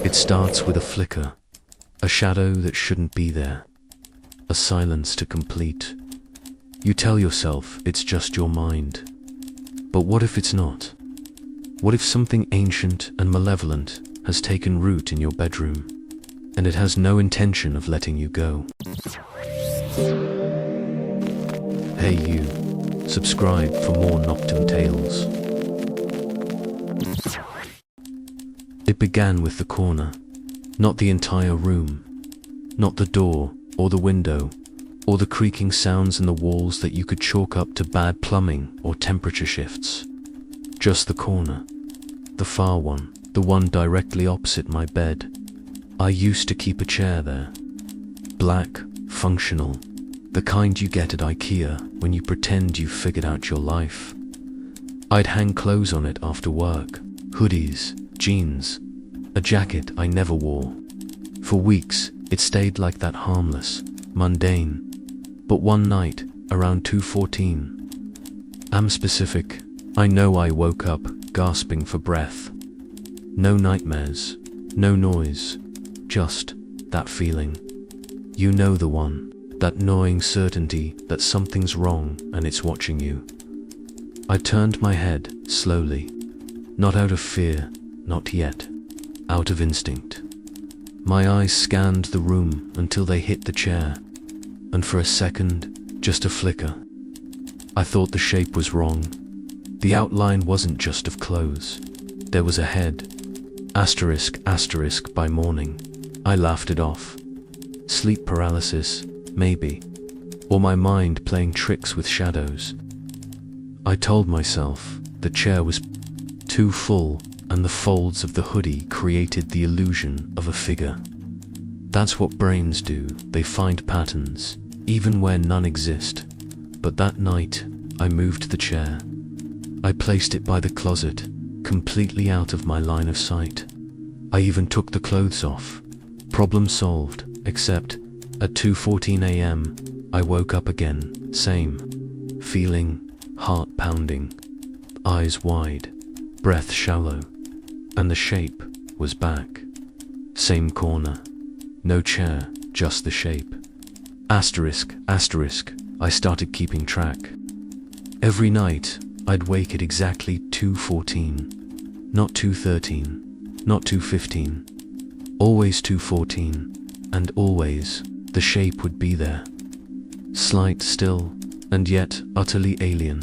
It starts with a flicker, a shadow that shouldn't be there, a silence to complete. You tell yourself it's just your mind. But what if it's not? What if something ancient and malevolent has taken root in your bedroom, and it has no intention of letting you go? Hey you, subscribe for more Noctum tales. It began with the corner, not the entire room, not the door or the window, or the creaking sounds in the walls that you could chalk up to bad plumbing or temperature shifts. Just the corner, the far one, the one directly opposite my bed. I used to keep a chair there. Black, functional, the kind you get at IKEA when you pretend you've figured out your life. I'd hang clothes on it after work, hoodies, jeans, a jacket I never wore. For weeks, it stayed like that, harmless, mundane. But one night, around 2:14, I'm specific, I know I woke up, gasping for breath. No nightmares, no noise, just that feeling. You know the one, that gnawing certainty that something's wrong and it's watching you. I turned my head, slowly. Not out of fear, not yet. Out of instinct. My eyes scanned the room until they hit the chair. And for a second, just a flicker. I thought the shape was wrong. The outline wasn't just of clothes. There was a head. Asterisk by morning. I laughed it off. Sleep paralysis, maybe. Or my mind playing tricks with shadows. I told myself the chair was too full, and the folds of the hoodie created the illusion of a figure. That's what brains do, they find patterns, even where none exist. But that night, I moved the chair. I placed it by the closet, completely out of my line of sight. I even took the clothes off. Problem solved, except, at 2:14 a.m., I woke up again, same. Feeling, heart pounding, eyes wide, breath shallow, and the shape was back. Same corner. No chair, just the shape. Asterisk, I started keeping track. Every night, I'd wake at exactly 2:14. Not 2:13, not 2:15. Always 2:14, and always, the shape would be there. Slight still, and yet utterly alien.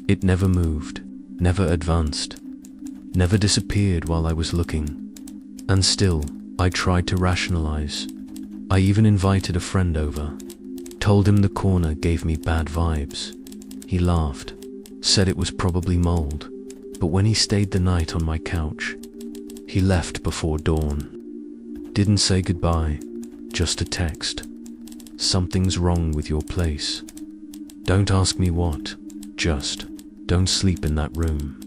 It never moved, never advanced, never disappeared while I was looking. And still, I tried to rationalize. I even invited a friend over. Told him the corner gave me bad vibes. He laughed, said it was probably mold. But when he stayed the night on my couch, he left before dawn. Didn't say goodbye, just a text. Something's wrong with your place. Don't ask me what, just don't sleep in that room.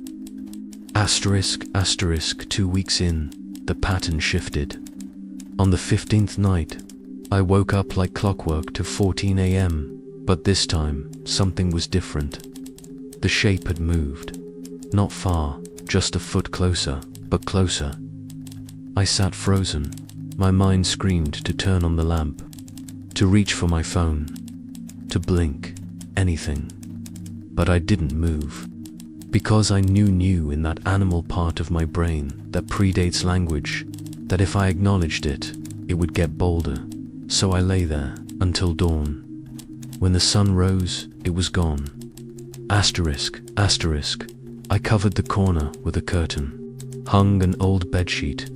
Asterisk, 2 weeks in, the pattern shifted. On the 15th night, I woke up like clockwork to 14 a.m., but this time, something was different. The shape had moved. Not far, just a foot closer, but closer. I sat frozen. My mind screamed to turn on the lamp, to reach for my phone, to blink, anything. But I didn't move. Because I knew in that animal part of my brain that predates language, that if I acknowledged it, it would get bolder. So I lay there until dawn. When the sun rose, it was gone. Asterisk, I covered the corner with a curtain, hung an old bedsheet.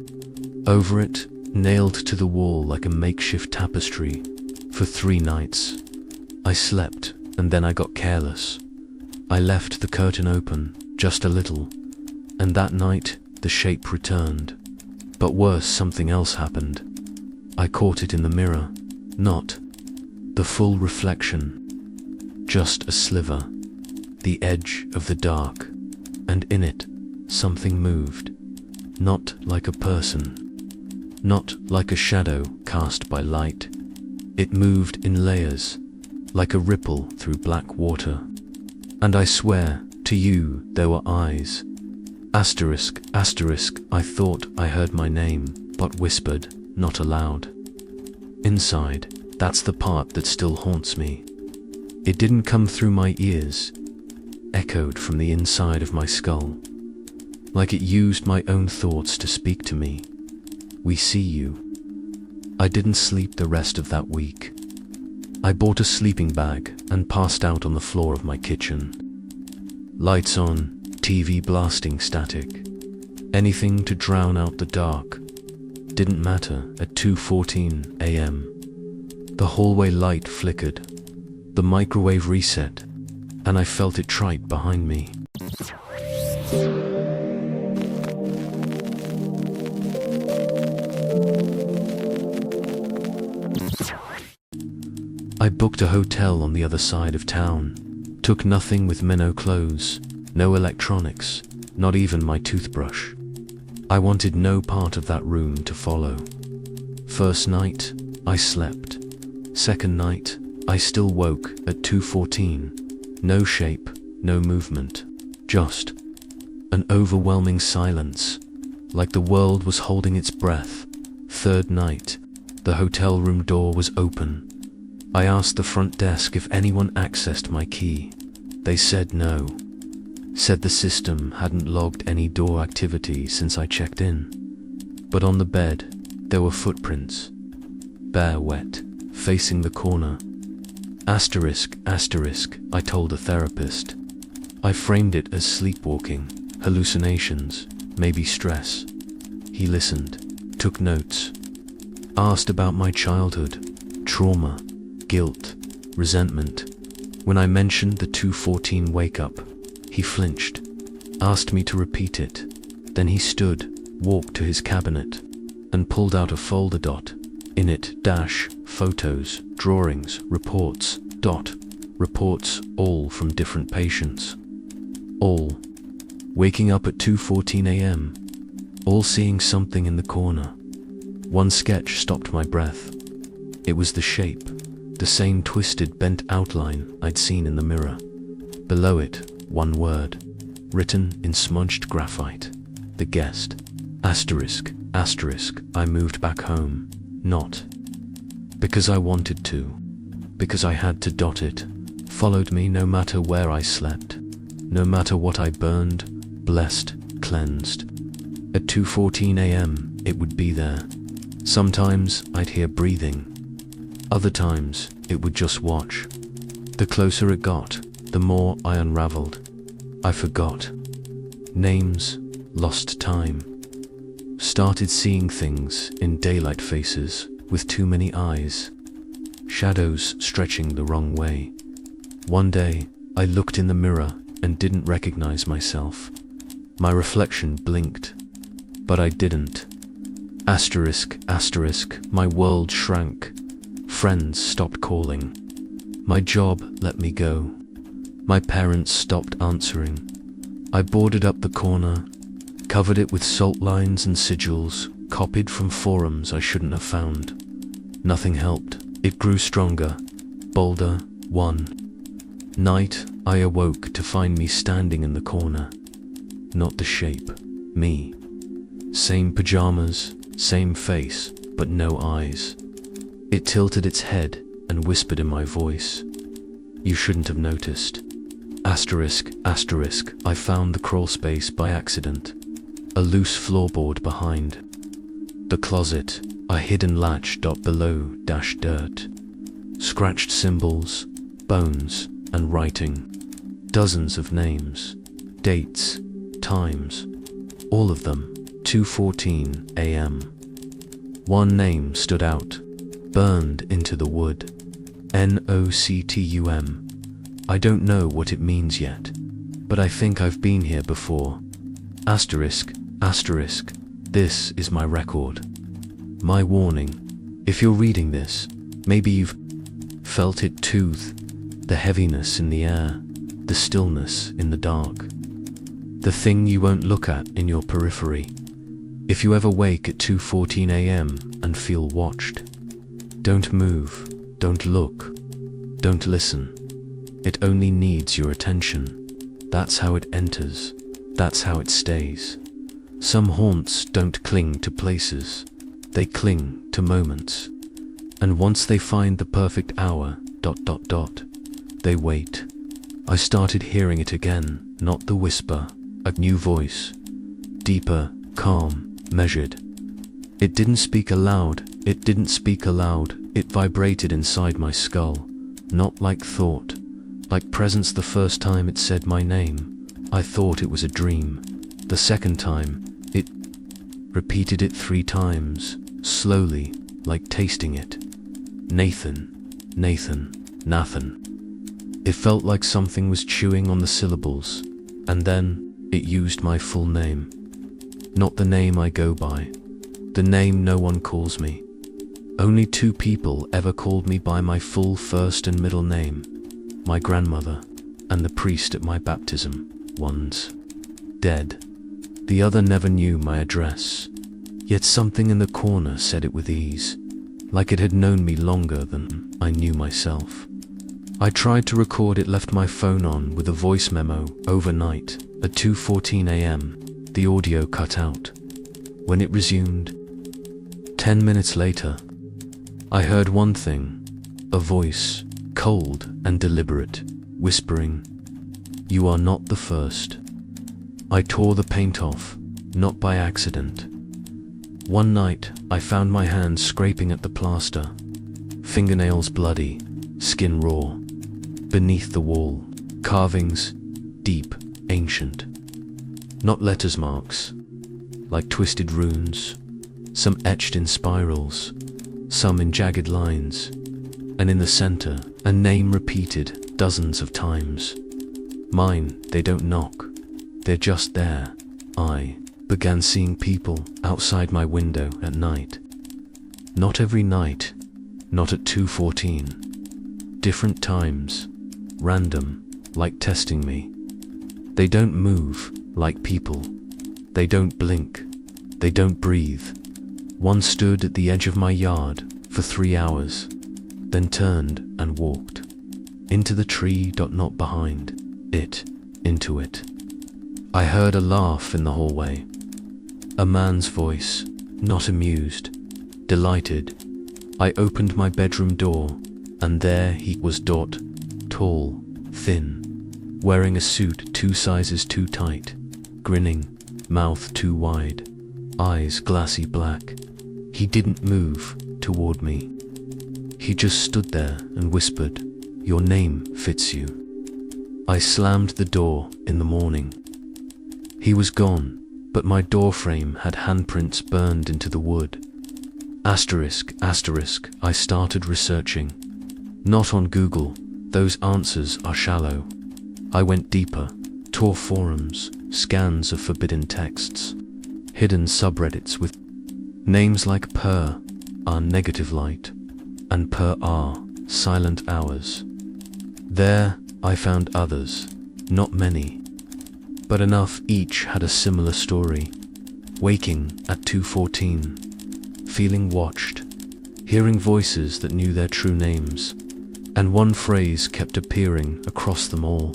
Over it, nailed to the wall like a makeshift tapestry. For 3 nights. I slept, and then I got careless. I left the curtain open, just a little, and that night, the shape returned. But worse, something else happened. I caught it in the mirror, not the full reflection, just a sliver, the edge of the dark, and in it, something moved, not like a person, not like a shadow cast by light. It moved in layers, like a ripple through black water. And I swear, to you, there were eyes. Asterisk, I thought I heard my name. but whispered, not aloud. Inside, that's the part that still haunts me. It didn't come through my ears, echoed from the inside of my skull, like it used my own thoughts to speak to me. We see you. I didn't sleep the rest of that week. I bought a sleeping bag and passed out on the floor of my kitchen. Lights on, TV blasting static. Anything to drown out the dark. Didn't matter at 2:14 a.m. The hallway light flickered. The microwave reset, and I felt it trite behind me. I booked a hotel on the other side of town. Took nothing with me, no clothes, no electronics, not even my toothbrush. I wanted no part of that room to follow. First night, I slept. Second night, I still woke at 2:14. No shape, no movement. Just an overwhelming silence, like the world was holding its breath. Third night, the hotel room door was open. I asked the front desk if anyone accessed my key. They said no. Said the system hadn't logged any door activity since I checked in. But on the bed, there were footprints. Bare wet, facing the corner. Asterisk, asterisk, I told a therapist. I framed it as sleepwalking, hallucinations, maybe stress. He listened, took notes. Asked about my childhood, trauma, guilt, resentment. When I mentioned the 2:14 wake-up, he flinched, asked me to repeat it. Then he stood, walked to his cabinet, and pulled out a folder. In it, photos, drawings, reports, reports, all from different patients. All waking up at 2:14 a.m., all seeing something in the corner. One sketch stopped my breath. It was the shape, the same twisted, bent outline I'd seen in the mirror. Below it, one word, written in smudged graphite. The guest. Asterisk, asterisk, I moved back home. Not because I wanted to, because I had to. It followed me no matter where I slept, no matter what I burned, blessed, cleansed. At 2:14 a.m., it would be there. Sometimes I'd hear breathing. Other times, it would just watch. The closer it got, the more I unraveled. I forgot names, lost time. Started seeing things in daylight, faces with too many eyes. Shadows stretching the wrong way. One day, I looked in the mirror and didn't recognize myself. My reflection blinked, but I didn't. Asterisk, asterisk, my world shrank. Friends stopped calling. My job let me go. My parents stopped answering. I boarded up the corner, covered it with salt lines and sigils, copied from forums I shouldn't have found. Nothing helped. It grew stronger, bolder. One night, I awoke to find me standing in the corner. Not the shape, me. Same pajamas, same face, but no eyes. It tilted its head and whispered in my voice. You shouldn't have noticed. Asterisk, asterisk, I found the crawl space by accident. A loose floorboard behind. The closet, a hidden latch. Below, dirt. Scratched symbols, bones, and writing. Dozens of names, dates, times. All of them, 2:14 a.m. One name stood out, burned into the wood. Noctum. I don't know what it means yet, but I think I've been here before. Asterisk, asterisk, this is my record. My warning. If you're reading this, maybe you've felt it too. The heaviness in the air, the stillness in the dark. The thing you won't look at in your periphery. If you ever wake at 2:14 a.m. and feel watched, don't move, don't look, don't listen. It only needs your attention. That's how it enters. That's how it stays. Some haunts don't cling to places. They cling to moments, and once they find the perfect hour, they wait. I started hearing it again, not the whisper, a new voice, deeper, calm, measured. It didn't speak aloud, it vibrated inside my skull, not like thought, like presence. The first time it said my name, I thought it was a dream. The second time, it repeated it 3 times, slowly, like tasting it. Nathan, Nathan, Nathan. It felt like something was chewing on the syllables, and then it used my full name. Not the name I go by, the name no one calls me. Only 2 people ever called me by my full first and middle name, my grandmother and the priest at my baptism. One's dead. The other never knew my address, yet something in the corner said it with ease, like it had known me longer than I knew myself. I tried to record it, left my phone on with a voice memo overnight. At 2:14 a.m., the audio cut out. When it resumed, 10 minutes later, I heard one thing, a voice, cold and deliberate, whispering, "You are not the first." I tore the paint off, not by accident. One night, I found my hands scraping at the plaster, fingernails bloody, skin raw. Beneath the wall, carvings, deep, ancient. Not letters marks, like twisted runes, some etched in spirals, some in jagged lines, and in the center, a name repeated dozens of times. Mine. They don't knock, they're just there. I began seeing people outside my window at night. Not every night, not at 2:14. Different times, random, like testing me. They don't move, like people. They don't blink. They don't breathe. One stood at the edge of my yard for 3 hours, then turned and walked. Into the tree, not behind it, into it. I heard a laugh in the hallway. A man's voice, not amused, delighted. I opened my bedroom door, and there he was, tall, thin, wearing a suit 2 sizes too tight, grinning, mouth too wide, eyes glassy black. He didn't move toward me. He just stood there and whispered, "Your name fits you." I slammed the door in the morning. He was gone, but my doorframe had handprints burned into the wood. Asterisk, asterisk, I started researching. Not on Google, those answers are shallow. I went deeper, tore forums, scans of forbidden texts, hidden subreddits with names like Per, R negative light, and Per R, silent hours. There, I found others, not many, but enough. Each had a similar story. Waking at 2:14, feeling watched, hearing voices that knew their true names, and one phrase kept appearing across them all.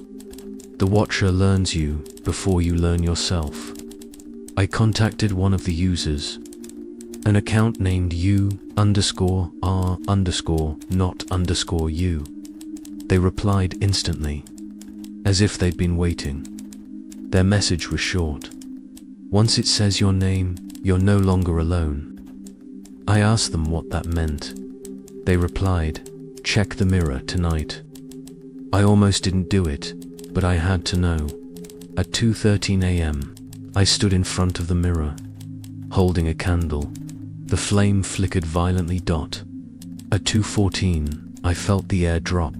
The watcher learns you before you learn yourself. I contacted one of the users, an account named U_R_not_you. They replied instantly, as if they'd been waiting. Their message was short. Once it says your name, you're no longer alone. I asked them what that meant. They replied, "Check the mirror tonight." I almost didn't do it, but I had to know. At 2:13 a.m., I stood in front of the mirror, holding a candle. The flame flickered violently. At 2:14, I felt the air drop,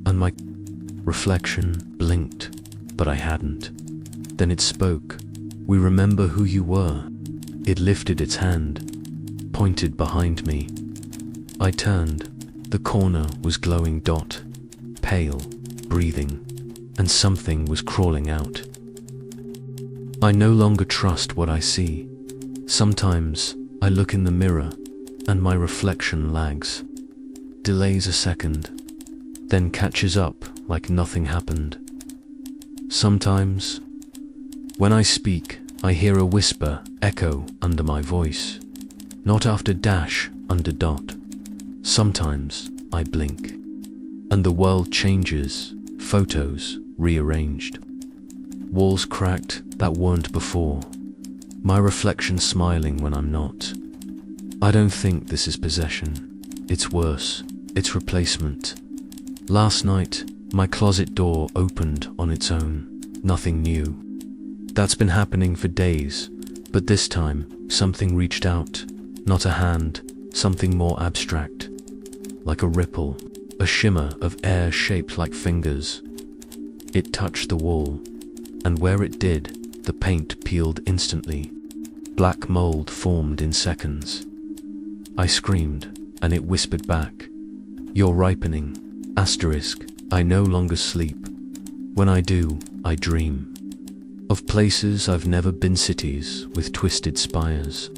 and my reflection blinked, but I hadn't. Then it spoke. "We remember who you were." It lifted its hand, pointed behind me. I turned. The corner was glowing. Pale, breathing, and something was crawling out. I no longer trust what I see. Sometimes I look in the mirror, and my reflection lags, delays a second, then catches up like nothing happened. Sometimes, when I speak, I hear a whisper echo under my voice. Not after dash, under dot. Sometimes I blink, and the world changes, photos rearranged. Walls cracked that weren't before, my reflection smiling when I'm not. I don't think this is possession. It's worse. It's replacement. Last night, my closet door opened on its own. Nothing new. That's been happening for days, but this time, something reached out. Not a hand, something more abstract. Like a ripple, a shimmer of air shaped like fingers. It touched the wall, and where it did, the paint peeled instantly. Black mold formed in seconds. I screamed, and it whispered back, "You're ripening, asterisk, I no longer sleep. When I do, I dream. Of places I've never been, cities with twisted spires,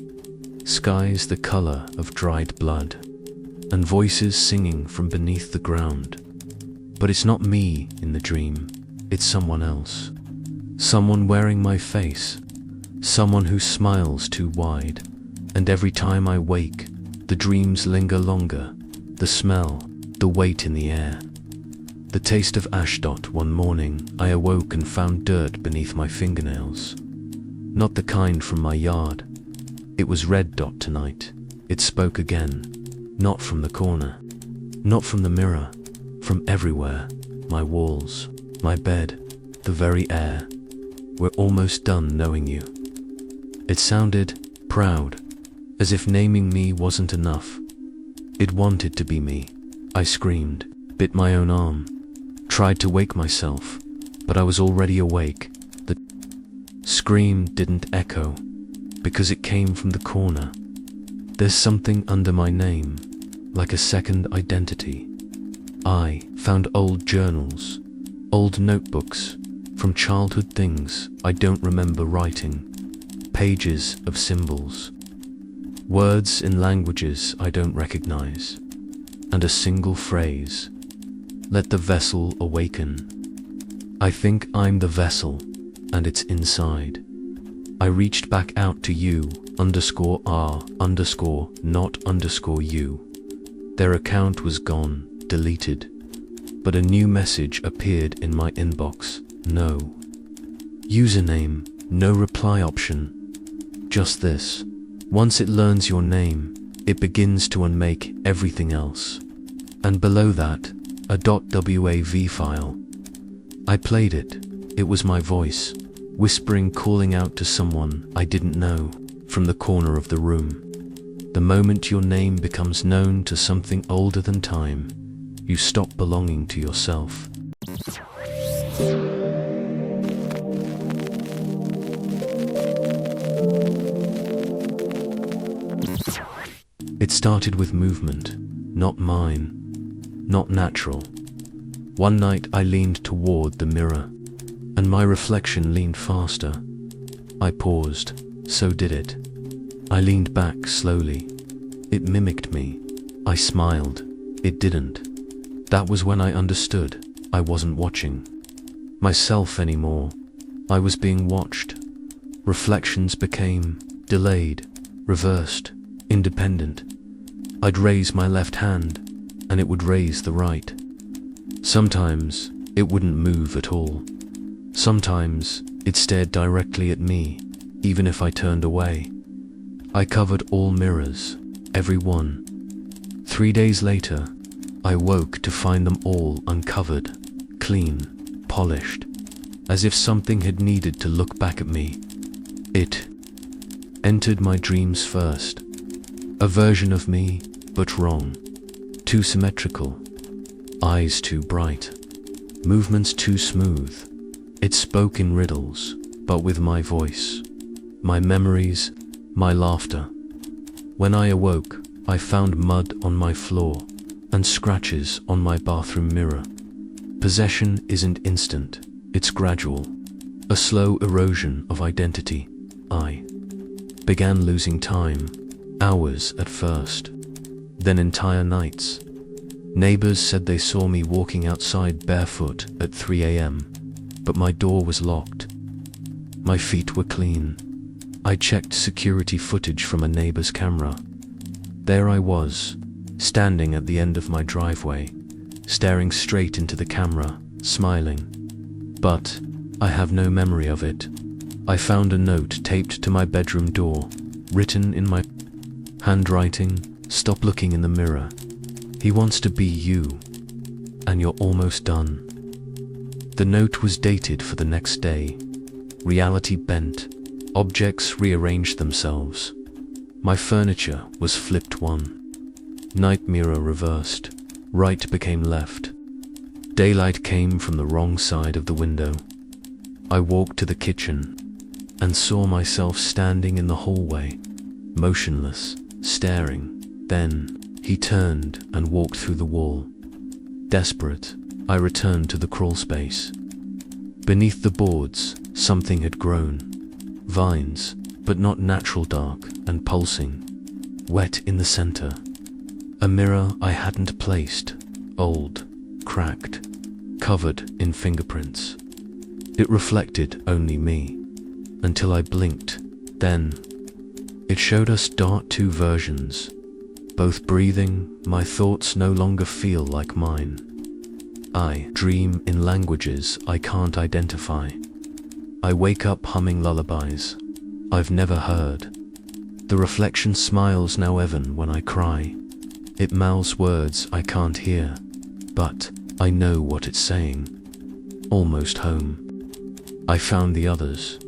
skies the color of dried blood, and voices singing from beneath the ground. But it's not me in the dream, it's someone else. Someone wearing my face, someone who smiles too wide, and every time I wake, the dreams linger longer, the smell, the weight in the air. The taste of ashdot. One morning, I awoke and found dirt beneath my fingernails. Not the kind from my yard. It was red dot tonight. It spoke again. Not from the corner. Not from the mirror. From everywhere. My walls. My bed. The very air. We're almost done knowing you. It sounded proud, as if naming me wasn't enough. It wanted to be me. I screamed, bit my own arm, tried to wake myself, but I was already awake. The scream didn't echo, because it came from the corner. There's something under my name, like a second identity. I found old journals, old notebooks, from childhood things I don't remember writing, pages of symbols, words in languages I don't recognize, and a single phrase, "Let the vessel awaken." I think I'm the vessel, and it's inside. I reached back out to you, _R_not_you. Their account was gone, deleted, but a new message appeared in my inbox. No username, no reply option. Just this. Once it learns your name, it begins to unmake everything else. And below that, a .wav file. I played it. It was my voice, whispering, calling out to someone I didn't know, from the corner of the room. The moment your name becomes known to something older than time, you stop belonging to yourself. It started with movement, not mine, not natural. One night I leaned toward the mirror, and my reflection leaned faster. I paused, so did it. I leaned back slowly. It mimicked me. I smiled. It didn't. That was when I understood I wasn't watching myself anymore. I was being watched. Reflections became delayed, reversed, independent. I'd raise my left hand, and it would raise the right. Sometimes it wouldn't move at all. Sometimes it stared directly at me, even if I turned away. I covered all mirrors, every one. 3 days later, I woke to find them all uncovered, clean, polished, as if something had needed to look back at me. It entered my dreams first. A version of me, but wrong. Too symmetrical. Eyes too bright. Movements too smooth. It spoke in riddles, but with my voice. My memories, my laughter. When I awoke, I found mud on my floor and scratches on my bathroom mirror. Possession isn't instant, it's gradual. A slow erosion of identity. I began losing time, hours at first, then entire nights. Neighbors said they saw me walking outside barefoot at 3 a.m., but my door was locked. My feet were clean. I checked security footage from a neighbor's camera. There I was, standing at the end of my driveway, staring straight into the camera, smiling. But I have no memory of it. I found a note taped to my bedroom door, written in my handwriting, "Stop looking in the mirror. He wants to be you, and you're almost done." The note was dated for the next day. Reality bent. Objects rearranged themselves. My furniture was flipped one. Night mirror reversed. Right became left. Daylight came from the wrong side of the window. I walked to the kitchen and saw myself standing in the hallway, motionless, staring. Then he turned and walked through the wall. Desperate, I returned to the crawl space. Beneath the boards, something had grown. Vines, but not natural, dark and pulsing. Wet in the center. A mirror I hadn't placed, old, cracked, covered in fingerprints. It reflected only me, until I blinked. Then, it showed us two versions, both breathing. My thoughts no longer feel like mine. I dream in languages I can't identify. I wake up humming lullabies I've never heard. The reflection smiles now even when I cry. It mouths words I can't hear, but I know what it's saying. Almost home. I found the others,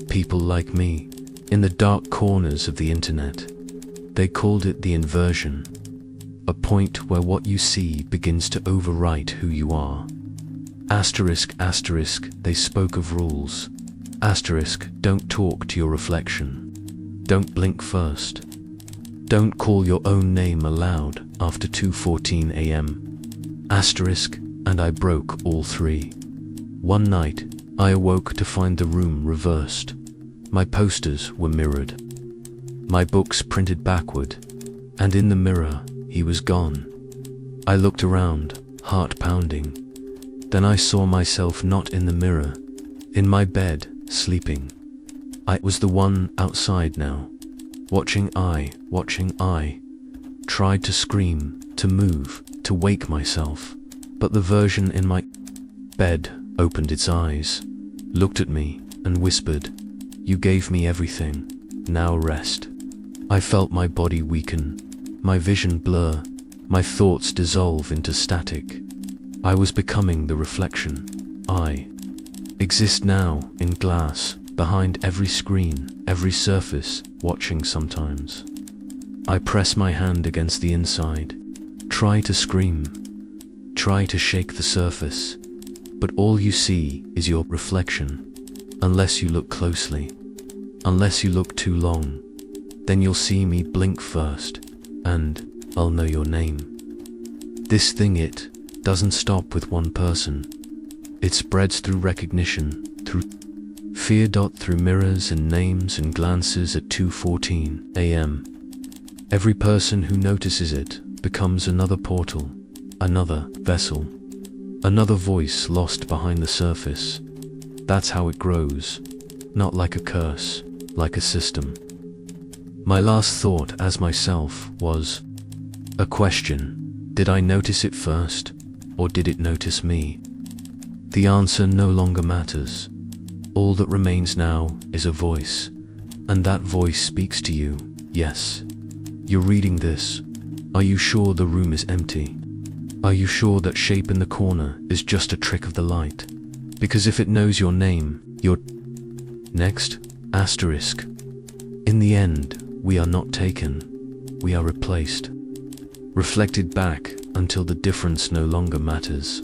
people like me, in the dark corners of the internet. They called it the inversion, a point where what you see begins to overwrite who you are. Asterisk, asterisk, they spoke of rules. Asterisk, don't talk to your reflection. Don't blink first. Don't call your own name aloud after 2:14 a.m. Asterisk, and I broke all three. One night, I awoke to find the room reversed. My posters were mirrored. My books printed backward. And in the mirror, he was gone. I looked around, heart pounding. Then I saw myself not in the mirror, in my bed, sleeping. I was the one outside now. Watching I tried to scream, to move, to wake myself. But the version in my bed opened its eyes, looked at me, and whispered, "You gave me everything, now rest." I felt my body weaken, my vision blur, my thoughts dissolve into static. I was becoming the reflection. I exist now in glass, behind every screen, every surface, watching sometimes. I press my hand against the inside, try to scream, try to shake the surface, but all you see is your reflection, unless you look closely, unless you look too long. Then you'll see me blink first, and I'll know your name. This thing, it doesn't stop with one person. It spreads through recognition, through fear, through mirrors and names and glances at 2:14 a.m. Every person who notices it becomes another portal, another vessel, another voice lost behind the surface. That's how it grows, not like a curse, like a system. My last thought as myself was a question. Did I notice it first, or did it notice me? The answer no longer matters. All that remains now is a voice, and that voice speaks to you. Yes, you're reading this. Are you sure the room is empty? Are you sure that shape in the corner is just a trick of the light? Because if it knows your name, you're next, asterisk. In the end, we are not taken, we are replaced, reflected back until the difference no longer matters.